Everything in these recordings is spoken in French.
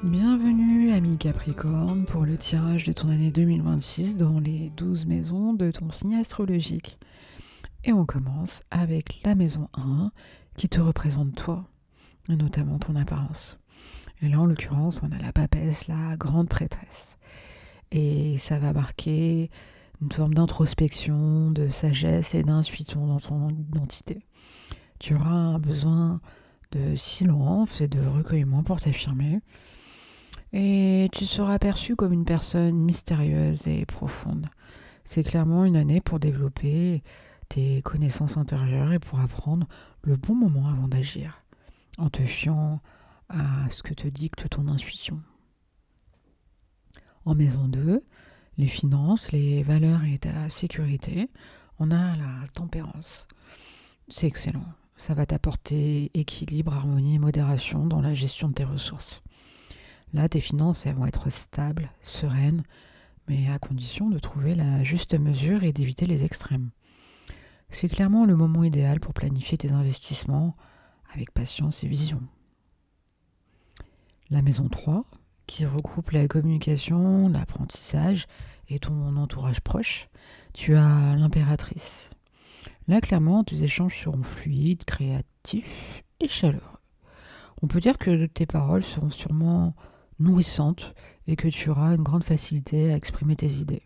Bienvenue, ami Capricorne, pour le tirage de ton année 2026 dans les 12 maisons de ton signe astrologique. Et on commence avec la maison 1 qui te représente toi, et notamment ton apparence. Et là, en l'occurrence, on a la papesse, la grande prêtresse. Et ça va marquer une forme d'introspection, de sagesse et d'intuition dans ton identité. Tu auras un besoin de silence et de recueillement pour t'affirmer. Et tu seras perçu comme une personne mystérieuse et profonde. C'est clairement une année pour développer tes connaissances intérieures et pour apprendre le bon moment avant d'agir, en te fiant à ce que te dicte ton intuition. En maison 2, les finances, les valeurs et ta sécurité, on a la tempérance. C'est excellent. Ça va t'apporter équilibre, harmonie et modération dans la gestion de tes ressources. Là, tes finances, elles vont être stables, sereines, mais à condition de trouver la juste mesure et d'éviter les extrêmes. C'est clairement le moment idéal pour planifier tes investissements avec patience et vision. La maison 3, qui regroupe la communication, l'apprentissage et ton entourage proche, tu as l'impératrice. Là, clairement, tes échanges seront fluides, créatifs et chaleureux. On peut dire que tes paroles seront sûrement nourrissante et que tu auras une grande facilité à exprimer tes idées.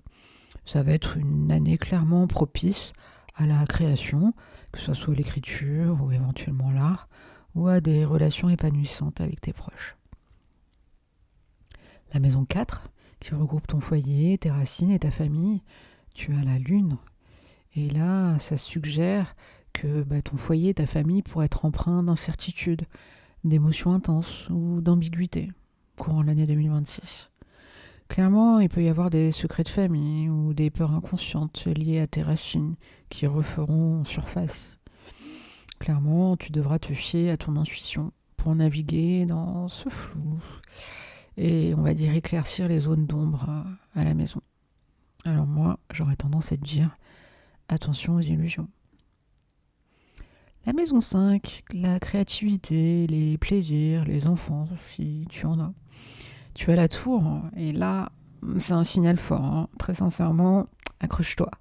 Ça va être une année clairement propice à la création, que ce soit l'écriture ou éventuellement l'art, ou à des relations épanouissantes avec tes proches. La maison 4, qui regroupe ton foyer, tes racines et ta famille, tu as la lune. Et là, ça suggère que ton foyer, ta famille pourraient être empreints d'incertitude, d'émotions intenses ou d'ambiguïté courant l'année 2026. Clairement, il peut y avoir des secrets de famille ou des peurs inconscientes liées à tes racines qui referont surface. Clairement, tu devras te fier à ton intuition pour naviguer dans ce flou et on va dire éclaircir les zones d'ombre à la maison. Alors moi, j'aurais tendance à te dire attention aux illusions. La maison 5, la créativité, les plaisirs, les enfants, si tu en as. Tu as la tour, et là, c'est un signal fort. Très sincèrement, accroche-toi.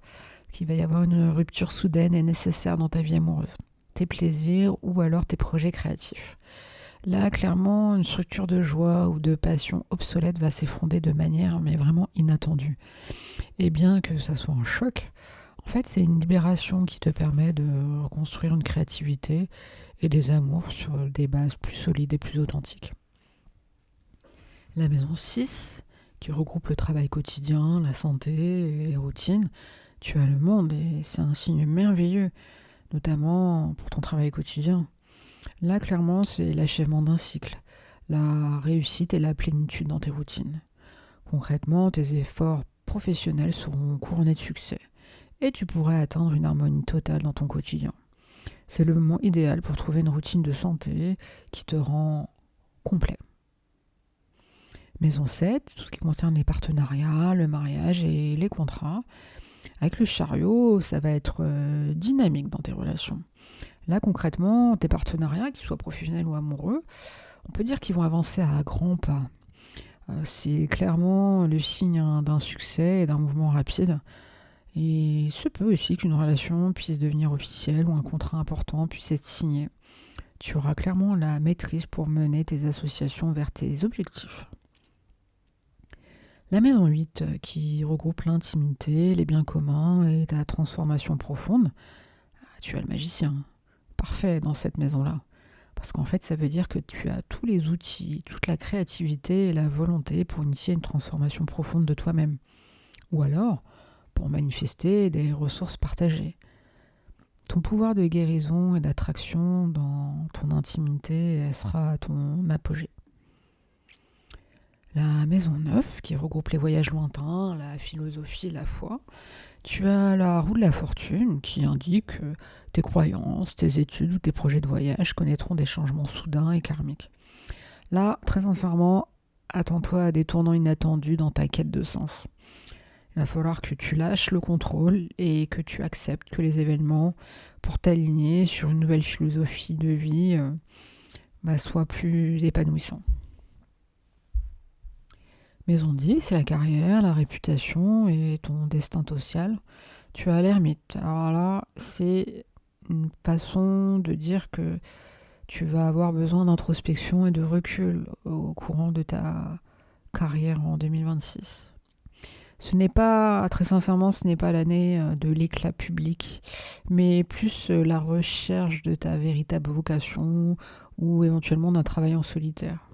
Il va y avoir une rupture soudaine et nécessaire dans ta vie amoureuse. Tes plaisirs ou alors tes projets créatifs. Là, clairement, une structure de joie ou de passion obsolète va s'effondrer de manière mais vraiment inattendue. Et bien que ça soit un choc, en fait, c'est une libération qui te permet de reconstruire une créativité et des amours sur des bases plus solides et plus authentiques. La maison 6, qui regroupe le travail quotidien, la santé et les routines, tu as le monde et c'est un signe merveilleux, notamment pour ton travail quotidien. Là, clairement, c'est l'achèvement d'un cycle, la réussite et la plénitude dans tes routines. Concrètement, tes efforts professionnels seront couronnés de succès et tu pourrais atteindre une harmonie totale dans ton quotidien. C'est le moment idéal pour trouver une routine de santé qui te rend complet. Maison 7, tout ce qui concerne les partenariats, le mariage et les contrats. Avec le chariot, ça va être dynamique dans tes relations. Là, concrètement, tes partenariats, qu'ils soient professionnels ou amoureux, on peut dire qu'ils vont avancer à grands pas. C'est clairement le signe d'un succès et d'un mouvement rapide. Et il se peut aussi qu'une relation puisse devenir officielle ou un contrat important puisse être signé. Tu auras clairement la maîtrise pour mener tes associations vers tes objectifs. La maison 8, qui regroupe l'intimité, les biens communs et ta transformation profonde. Tu as le magicien. Parfait dans cette maison-là. Parce qu'en fait, ça veut dire que tu as tous les outils, toute la créativité et la volonté pour initier une transformation profonde de toi-même. Ou alors, pour manifester des ressources partagées. Ton pouvoir de guérison et d'attraction dans ton intimité, elle sera à ton apogée. La maison 9, qui regroupe les voyages lointains, la philosophie, la foi. Tu as la roue de la fortune qui indique que tes croyances, tes études ou tes projets de voyage connaîtront des changements soudains et karmiques. Là, très sincèrement, attends-toi à des tournants inattendus dans ta quête de sens. Il va falloir que tu lâches le contrôle et que tu acceptes que les événements, pour t'aligner sur une nouvelle philosophie de vie, soient plus épanouissants. Maison 10, c'est la carrière, la réputation et ton destin social. Tu as l'ermite. Alors là, c'est une façon de dire que tu vas avoir besoin d'introspection et de recul au courant de ta carrière en 2026. Très sincèrement, ce n'est pas l'année de l'éclat public, mais plus la recherche de ta véritable vocation ou éventuellement d'un travail en solitaire.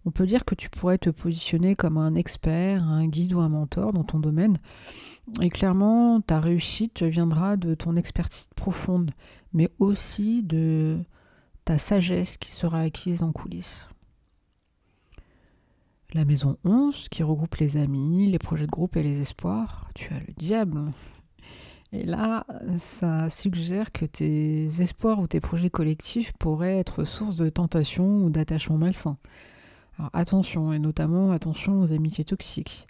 On peut dire que tu pourrais te positionner comme un expert, un guide ou un mentor dans ton domaine. Et clairement, ta réussite viendra de ton expertise profonde, mais aussi de ta sagesse qui sera acquise en coulisses. La maison 11, qui regroupe les amis, les projets de groupe et les espoirs, tu as le diable. Et là, ça suggère que tes espoirs ou tes projets collectifs pourraient être source de tentation ou d'attachement malsain. Alors attention, et notamment attention aux amitiés toxiques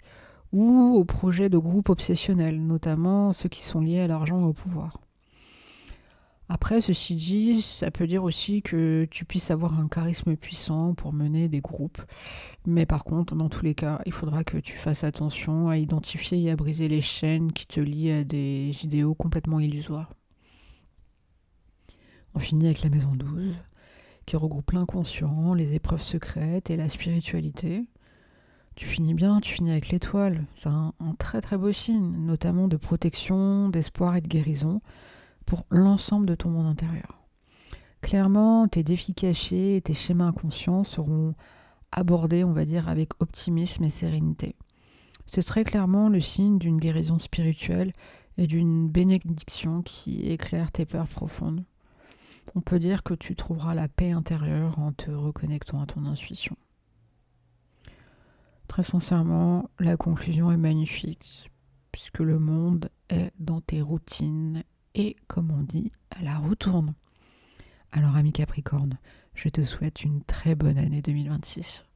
ou aux projets de groupe obsessionnels, notamment ceux qui sont liés à l'argent et au pouvoir. Après, ceci dit, ça peut dire aussi que tu puisses avoir un charisme puissant pour mener des groupes. Mais par contre, dans tous les cas, il faudra que tu fasses attention à identifier et à briser les chaînes qui te lient à des idéaux complètement illusoires. On finit avec la maison 12, qui regroupe l'inconscient, les épreuves secrètes et la spiritualité. Tu finis bien, tu finis avec l'étoile. C'est un très très beau signe, notamment de protection, d'espoir et de guérison pour l'ensemble de ton monde intérieur. Clairement, tes défis cachés et tes schémas inconscients seront abordés, on va dire, avec optimisme et sérénité. Ce serait clairement le signe d'une guérison spirituelle et d'une bénédiction qui éclaire tes peurs profondes. On peut dire que tu trouveras la paix intérieure en te reconnectant à ton intuition. Très sincèrement, la conclusion est magnifique, puisque le monde est dans tes routines et, comme on dit, à la roue tourne. Alors, ami Capricorne, je te souhaite une très bonne année 2026.